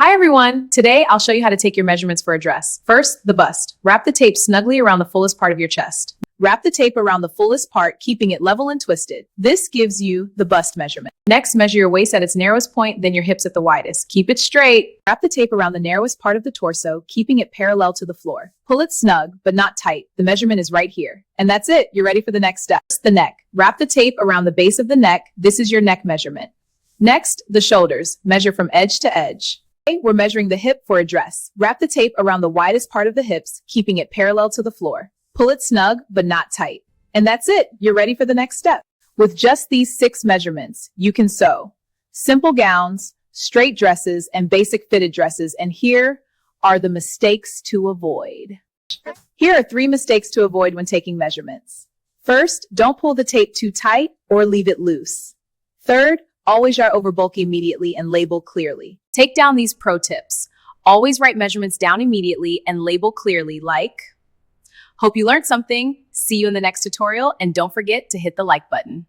Hi everyone! Today I'll show you how to take your measurements for a dress. First, the bust. Wrap the tape snugly around the fullest part of your chest. Wrap the tape around the fullest part, keeping it level and twisted. This gives you the bust measurement. Next, measure your waist at its narrowest point, then your hips at the widest. Keep it straight. Wrap the tape around the narrowest part of the torso, keeping it parallel to the floor. Pull it snug, but not tight. The measurement is right here. And that's it. You're ready for the next step. The neck. Wrap the tape around the base of the neck. This is your neck measurement. Next, the shoulders. Measure from edge to edge. We're measuring the hip for a dress. Wrap the tape around the widest part of the hips, keeping it parallel to the floor. Pull it snug, but not tight. And that's it. You're ready for the next step. With just these 6 measurements, you can sew simple gowns, straight dresses, and basic fitted dresses. And here are the mistakes to avoid. Here are 3 mistakes to avoid when taking measurements. First, don't pull the tape too tight or leave it loose. Third, always jar over bulk immediately and label clearly. Take down these pro tips. Always write measurements down immediately and label clearly, like. Hope you learned something. See you in the next tutorial, and don't forget to hit the like button.